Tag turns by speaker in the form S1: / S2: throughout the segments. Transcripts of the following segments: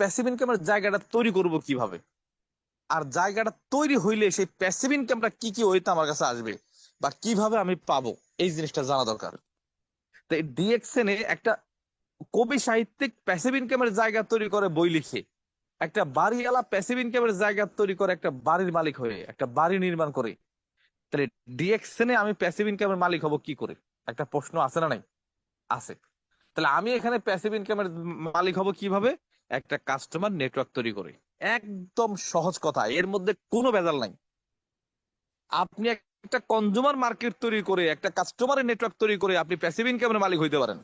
S1: Passive ইনকামের জায়গাটা তৈরি করব কিভাবে, আর জায়গাটা তৈরি হইলে সেই প্যাসিভ ইনকামটা কি কি হইতে আমার কাছে আসবে বা কিভাবে আমি পাবো, এই জিনিসটা জানা দরকার। তো ডিএক্সএন এ একটা কবি সাহিত্যিক প্যাসিভ ইনকামের জায়গা তৈরি করে বই লিখে, একটা বাড়িওয়ালা প্যাসিভ ইনকামের জায়গা তৈরি করে একটা বাড়ির মালিক হয়ে একটা বাড়ি নির্মাণ করে, তাহলে ডিএক্সএন এ আমি প্যাসিভ ইনকামের মালিক হব কি করে? একটা প্রশ্ন আছে না নাই? আছে। তাহলে আমি এখানে প্যাসিভ ইনকামের মালিক হব কিভাবে? একটা কাস্টমার নেটওয়ার্ক তৈরি করে। একদম সহজ কথা, এর মধ্যে কোনো ভেজাল নাই। আপনি একটা কনজুমার মার্কেট তৈরি করে একটা কাস্টমারের নেটওয়ার্ক তৈরি করে আপনি প্যাসিভ ইনকামের মালিক হইতে পারেন।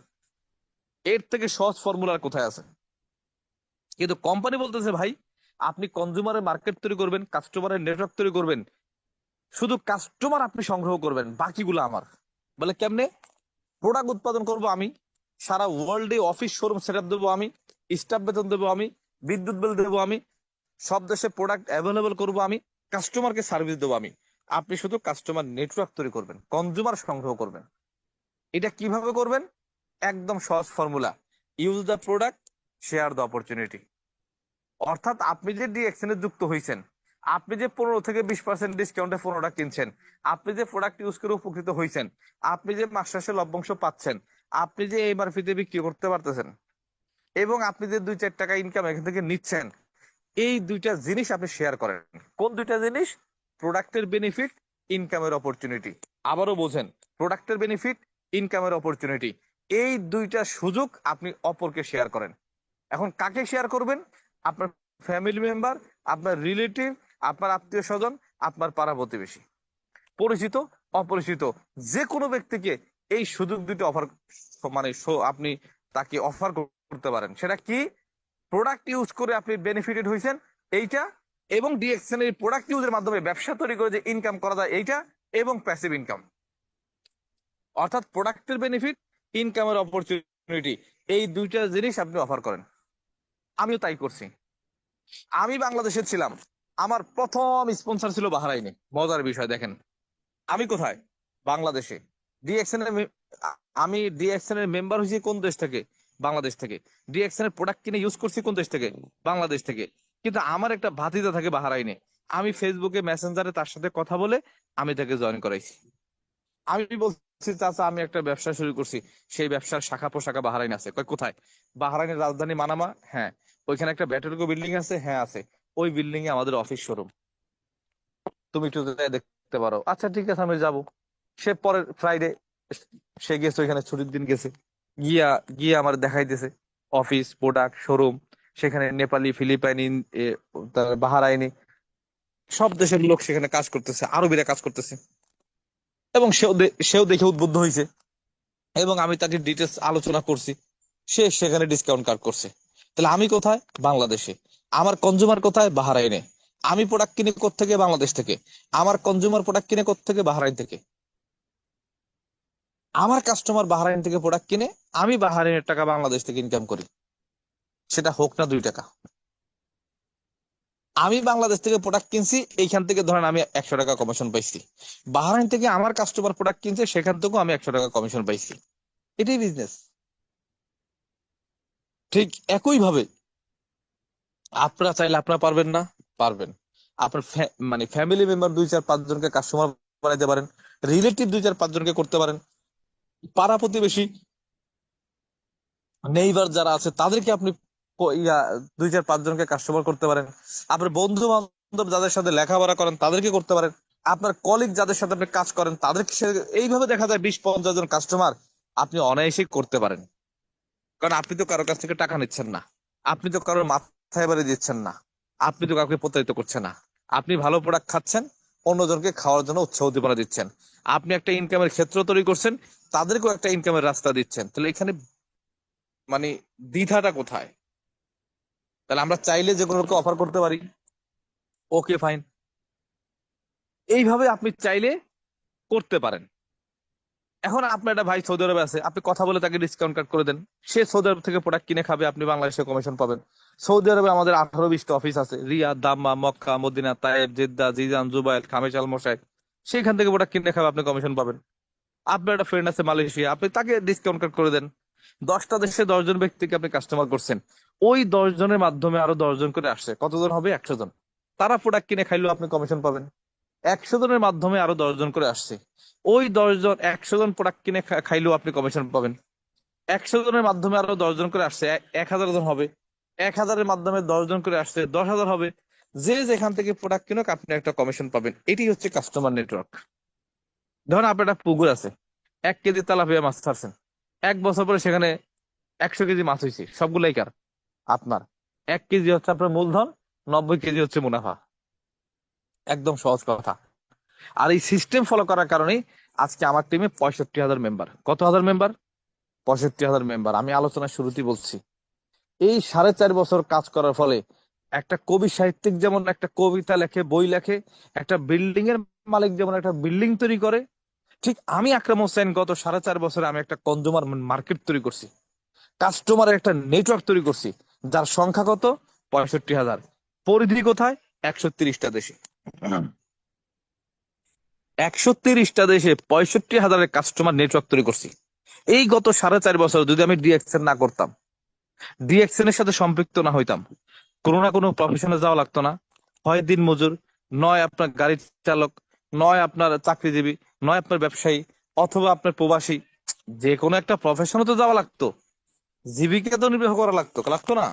S1: এর থেকে সহজ ফর্মুলা কোথায় আছে? কিন্তু কোম্পানি বলতেছে ভাই, আপনি কনজুমারের মার্কেট তৈরি করবেন, কাস্টমারের নেটওয়ার্ক তৈরি করবেন, শুধু কাস্টমার আপনি সংগ্রহ করবেন, বাকিগুলো আমার। বলে কেমনে? প্রোডাক্ট উৎপাদন করব আমি, সারা ওয়ার্ল্ডে অফিস শোরুম সেট আপ দেবো আমি, স্টাফ বেতন দেবো আমি, বিদ্যুৎ বিল দেবো আমি, সব দেশে প্রোডাক্ট অ্যাভেলেবল করবো আমি, কাস্টমারকে সার্ভিস দেবো আমি। আপনি শুধু কাস্টমার নেটওয়ার্ক তৈরি করবেন, কনজুমার সংগ্রহ করবেন। এটা কিভাবে করবেন? একদম সহজ formula, use the product, share the opportunity. অর্থাৎ আপনি যে ডিএক্সএন এ যুক্ত হয়েছেন, আপনি যে 15 থেকে 20% ডিসকাউন্টে পণ্যটা কিনছেন, আপনি যে প্রোডাক্ট ইউজ করে উপকৃত হয়েছেন, আপনি যে মাস শেষে লভ্যাংশ পাচ্ছেন, আপনি যে এমআরপি তে বিক্রি করতে পারতেছেন, এবং আপনি যে 2-4 টাকা ইনকাম এখান থেকে নিচ্ছেন, এই দুইটা জিনিস আপনি শেয়ার করেন। কোন দুইটা জিনিস? প্রোডাক্টের বেনিফিট, ইনকামের অপরচুনিটি। আবারও বোঝেন, প্রোডাক্টের বেনিফিট, ইনকামের অপরচুনিটি, এই দুইটা সুযোগ আপনি অপরকে শেয়ার করেন। এখন কাকে শেয়ার করবেন? আপনার ফ্যামিলি মেম্বার, আপনার রিলেটিভ, আপনার আত্মীয় স্বজন, আপনার পাড়া প্রতিবেশী, পরিচিত অপরিচিত, যে কোনো ব্যক্তিকে এই সুযোগ দুটো অফার, মানে আপনি তাকে অফার করতে পারেন। সেটা কি? প্রোডাক্ট ইউজ করে আপনি বেনিফিটেড হয়েছেন এইটা, এবং ডিএক্সএন এর প্রোডাক্ট ইউজের মাধ্যমে ব্যবসা তৈরি করে যে ইনকাম করা যায় এইটা, এবং প্যাসিভ ইনকাম। অর্থাৎ প্রোডাক্টের বেনিফিট, ইনকামের অপরচুনিটি, এই দুইটা জিনিস আপনি অফার করেন। আমিও তাই করছি। আমি বাংলাদেশে ছিলাম, আমার প্রথম স্পন্সর ছিল বাহরাইনে। মজার বিষয় দেখেন, আমি কোথায়? বাংলাদেশে। ডিএক্সএন এর আমি ডিএক্সএন এর মেম্বার হয়েছি কোন দেশ থেকে? বাংলাদেশ থেকে। ডিএক্সএন এর প্রোডাক্ট কিনে ইউজ করছি কোন দেশ থেকে? বাংলাদেশ থেকে। কিন্তু আমার একটা ভাতিজা থাকে বাহরাইনে, আমি ফেসবুকে মেসেঞ্জারে তার সাথে কথা বলে আমি তাকে জয়েন করাইছি। আমি বলছি, চাচা আমি একটা ব্যবসা শুরু করছি, সেই ব্যবসার শাখা পোশাখা বাহরাইন আছে। কয় কোথায়? বাহরাইনের রাজধানী মানামা। হ্যাঁ। ওইখানে একটা ব্যাটারিকো বিল্ডিং আছে। হ্যাঁ আছে। ওই বিল্ডিং এ আমাদের অফিস শোরুম, তুমি একটু যেয়ে দেখতে পারো। আচ্ছা ঠিক আছে, আমি যাবো। সে পরের ফ্রাইডে সে গেছে, ওইখানে ছুটির দিন গেছে, গিয়া গিয়ে আমার দেখাইতেছে অফিস, প্রোডাক্ট, শোরুম। সেখানে নেপালি, ফিলিপাইনি, বাহারাইনি, সব দেশের লোক সেখানে কাজ করতেছে, আরবিরা কাজ করতেছে। এবং সেও দেখে উদ্বুদ্ধ হয়েছে, এবং আমি তাকে ডিটেলস আলোচনা করছি। সে সেখানে ডিসকাউন্ট কার্ড করছে। তাহলে আমি কোথায়? বাংলাদেশে। আমার কনজুমার কোথায়? বাহরাইনে। আমি প্রোডাক্ট কিনে কোত্থেকে? বাংলাদেশ থেকে। আমার কনজুমার প্রোডাক্ট কিনে কোত্থেকে? বাহরাইন থেকে। আমার কাস্টমার বাহরাইন থেকে প্রোডাক্ট কিনে, আমি বাহরাইনের টাকা বাংলাদেশ থেকে ইনকাম করি, সেটা হোক না 2 টাকা। আমি বাংলাদেশ থেকে প্রোডাক্ট কিনছি, এইখান থেকে ধরেন আমি 100 টাকা কমিশন পাইছি। বাহরাইন থেকে আমার কাস্টমার প্রোডাক্ট কিনছে, সেখান থেকেও আমি 100 টাকা কমিশন পাইছি। এটাই বিজনেস। ঠিক একই ভাবে আপনারা চাইলে আপনারা পারবেন না? পারবেন। আপনার মানে ফ্যামিলি মেম্বার 2-4-5 জনকে কাস্টমার বানাইতে পারেন, রিলেটিভ 2-4-5 জনকে করতে পারেন, পাড়া প্রতিবেশী, নেইবার যারা আছে তাদেরকে আপনি 2-4-5 জনকে কাস্টমার করতে পারেন। আপনার বন্ধু বান্ধব যাদের সাথে লেখাপড়া করেন তাদেরকে করতে পারেন। আপনার কলিগ যাদের সাথে আপনি কাজ করেন তাদেরকে এইভাবে দেখা যায় 20-50 জন কাস্টমার আপনি অনায়াসেই করতে পারেন। কারণ আপনি তো কারো কাছ থেকে টাকা নিচ্ছেন না, আপনি তো কারোর মাথায় বাড়ি দিচ্ছেন না, আপনি তো কাউকে প্রতারিত করছেন না। আপনি ভালো প্রোডাক্ট খাচ্ছেন, অন্যজনকে খাওয়ার জন্য উৎসাহ উদ্দীপনা দিচ্ছেন। আপনি একটা ইনকামের ক্ষেত্র তৈরি করছেন, তাদেরকেও একটা ইনকামের রাস্তা দিচ্ছেন। তাহলে এখানে মানে দ্বিধাটা কোথায়? তাহলে আমরা চাইলে যে কোনো অফার করতে পারি। ওকে ফাইন, এইভাবে আপনি চাইলে করতে পারেন। এখন আপনার একটা ভাই সৌদি আরবে আছে, আপনি কথা বলে তাকে ডিসকাউন্ট কার্ড করে দেন, সে সৌদি আরব থেকে প্রোডাক্ট কিনে খাবে, আপনি বাংলাদেশে কমিশন পাবেন। সৌদি আরবে আমাদের 18-20টা অফিস আছে, Riyadh, Dammam, Mecca, Medina, Taif, Jeddah, Jizan, Jubail, Khamis, Al Mushait. সেখান থেকে প্রোডাক্ট কিনে খাবে, আপনি কমিশন পাবেন। আপনার একটা ফ্রেন্ড আছে মালয়েশিয়া, আপনি তাকে ডিসকাউন্ট কার্ড করে দেন। 10টা দেশে 10 জন ব্যক্তিকে আপনি কাস্টমার করছেন, ওই 10 জনের মাধ্যমে আরো 10 জন করে আসছে, কতজন হবে? 100 জন। তারা প্রোডাক্ট কিনে খাইলেও আপনি কমিশন পাবেন। 100 জনের মাধ্যমে আরো 10 জন করে আসছে, ওই 10 জন 100 জন প্রোডাক্ট কিনে খাইলেও আপনি কমিশন পাবেন। 100 জনের মাধ্যমে আরো 10 জন করে আসছে, 1000 জন হবে। 1000-এর মাধ্যমে 10 জন করে আসছে, 10,000 হবে। যে যেখান থেকে প্রোডাক্ট কিনুক আপনি একটা কমিশন পাবেন। এটি হচ্ছে কাস্টমার নেটওয়ার্ক। ধরুন আপনার একটা পুকুর আছে, 1 কেজি তেলাপিয়া মাছ ছাড়ছেন, 1 বছর পরে সেখানে 100 কেজি মাছ হয়েছে, সবগুলাই কার? আপনার। 1 কেজি হচ্ছে আপনার মূলধন, 90 কেজি হচ্ছে মুনাফা। একদম সহজ কথা। আর এই সিস্টেম ফলো করার কারণেই আজকে আমার টিমে 65,000 মেম্বার। কত হাজার মেম্বার? 65,000 মেম্বার। আমি আলোচনার শুরুতেই বলছি, এই 4.5 বছর কাজ করার ফলে একটা কবি সাহিত্যিক যেমন একটা কবিতা লেখে, বই লেখে, একটা বিল্ডিং এর মালিক যেমন একটা বিল্ডিং তৈরি করে, ঠিক আমি আকরাম হোসেন গত 4.5 বছরে আমি একটা কনজুমার মার্কেট তৈরি করছি, কাস্টমারের একটা নেটওয়ার্ক তৈরি করছি, যার সংখ্যা কত? 65,000। পরিধি কোথায়? 130টা দেশে। 130টা দেশে 65,000-এর কাস্টমার নেটওয়ার্ক তৈরি করছি। এই গত 4.5 বছর যদি আমি ডিএক্সএন না করতাম, ডিএক্সএন এর সাথে সম্পৃক্ত না হইতাম, কোনো না কোনো প্রফেশনে যাওয়া লাগতো না। হয় দিন মজুর, নয় আপনার গাড়ি চালক, নয় আপনার চাকরিজীবী, নয় আপনার ব্যবসায়ী, অথবা আপনার প্রবাসী, যে কোনো একটা প্রফেশনে তো যাওয়া লাগতো, জীবিকা তো নির্বাহ করা লাগতো, লাগতো না?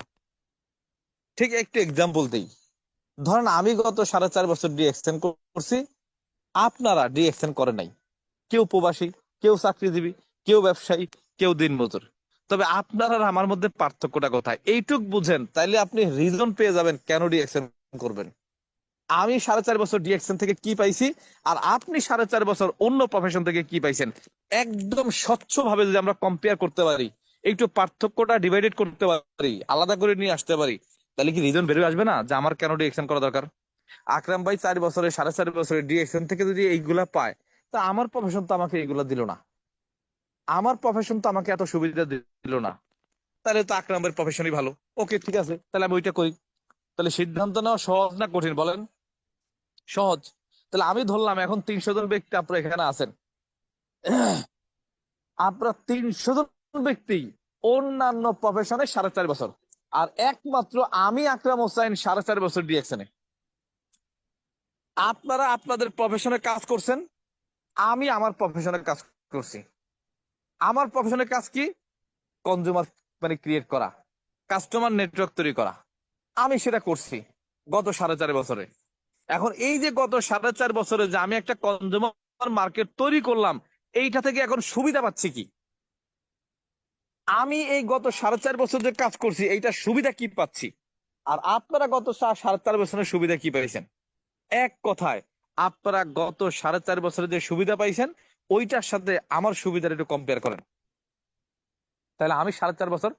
S1: ঠিক একটু এক্সাম্পল দিই। ধরেন আমি গত 4.5 বছর ডিএক্সএন করছি, আপনারা ডিএক্সএন করে নাই। কেউ প্রবাসী, কেউ চাকরিজীবী, কেউ ব্যবসায়ী, কেউ দিনমজুর। তবে আপনার আর আমার মধ্যে পার্থক্যটা কোথায় এইটুক বুঝেন, তাইলে আপনি রিজন পেয়ে যাবেন কেন ডিএক্সএন করবেন। আমি 4.5 বছর ডিএক্সএন থেকে কি পাইছি, আর আপনি 4.5 বছর অন্য প্রফেশন থেকে কি পাইছেন, একদম স্বচ্ছভাবে যদি আমরা কম্পেয়ার করতে পারি, একটু পার্থক্যটা ডিভাইডেড করতে পারি, আলাদা করে নিয়ে আসতে পারি, তাহলে কি রিজন বেরিয়ে আসবে না যে আমার কেন ডিএক্সএন করা দরকার? আকরাম ভাই 4 বছরে 4.5 বছরে ডিএক্সএন থেকে যদি এইগুলা পায়, তা আমার প্রফেশন তো আমাকে এইগুলা দিল না, আমার প্রফেশন তো আমাকে এত সুবিধা দিল না। তাহলে তো আকরাম ভাইয়ের প্রফেশনই ভালো। ওকে, ঠিক আছে, তাহলে আমি ওইটা করি। তাহলে সিদ্ধান্ত নেওয়া সহজ না কঠিন বলেন? সহজ। তাহলে আমি ধরলাম এখন 300 জন ব্যক্তি আপনারা এখানে আছেন, আপনারা 300 জন ব্যক্তি অন্যান্য প্রফেশনে 4.5 বছর, আর একমাত্র আমি আকরাম হোসাইন 4.5 বছর ডিএক্সএনে। আপনারা আপনাদের প্রফেশনে কাজ করছেন, আমি আমার প্রফেশনে কাজ করছি। আমার প্রফেশনের কাজ কি? কনজিউমার মানে ক্রিয়েট করা, কাস্টমার নেটওয়ার্ক তৈরি করা। আমি সেটা করছি গত 4.5 বছরে। এখন এই যে গত 4.5 বছরে যে আমি একটা কনজিউমার মার্কেট তৈরি করলাম, এইটা থেকে এখন সুবিধা পাচ্ছি কি? আমি এই গত 4.5 বছর যে কাজ করছি এইটা সুবিধা কি পাচ্ছি, আর আপনারা গত 4.5 বছরের সুবিধা কি পাইছেন? এক কথায়, আপনারা গত 4.5 বছরে যে সুবিধা পাইছেন, ওইটার সাথে আমার সুবিধার একটু কম্পেয়ার করেন। তাহলে আমি 4.5 বছর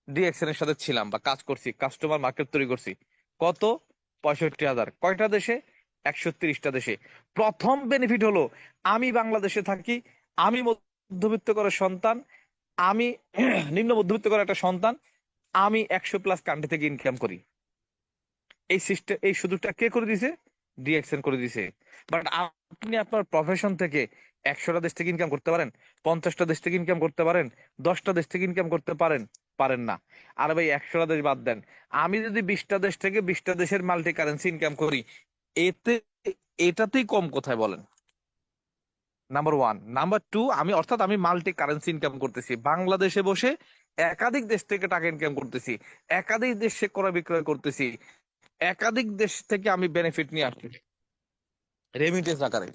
S1: ডিএক্সএন এর সাথে ছিলাম বা কাজ করছি, কাস্টমার মার্কেট তৈরি করছি। কত? 65,000। কয়টা দেশে? 130টা দেশে। প্রথম বেনিফিট হলো, আমি বাংলাদেশে থাকি, আমি মধ্যবিত্ত ঘরের সন্তান, আমি নিম্ন মধ্যবিত্ত ঘরের একটা সন্তান, আমি 100+ কান্ট্রি থেকে ইনকাম করি। এই সিস্টেম, এই সুযোগটা কে করে দিছে? ডিএক্সএন করে দিছে। বাট আপনি আপনার প্রফেশন থেকে 100টা দেশ থেকে ইনকাম করতে পারেন, 50টা দেশ থেকে ইনকাম করতে পারেন, 10টা দেশ থেকে ইনকাম করতে পারেন? পারেন না। আর ভাই 100টা দেশ বাদ দেন, আমি যদি 20টা দেশ থেকে 20টা দেশের মাল্টি কারেন্সি ইনকাম করি, এতে এটাতেই কম কোথায় বলেন? Number one. নাম্বার টু, আমি অর্থাৎ আমি মাল্টি কারেন্সি ইনকাম করতেছি, বাংলাদেশে বসে একাধিক দেশ থেকে টাকা ইনকাম করতেছি, একাধিক দেশে ক্রয় বিক্রয় করতেছি, একাধিক দেশ থেকে আমি বেনিফিট নিয়ে আসছি রেমিটেন্স আকারে।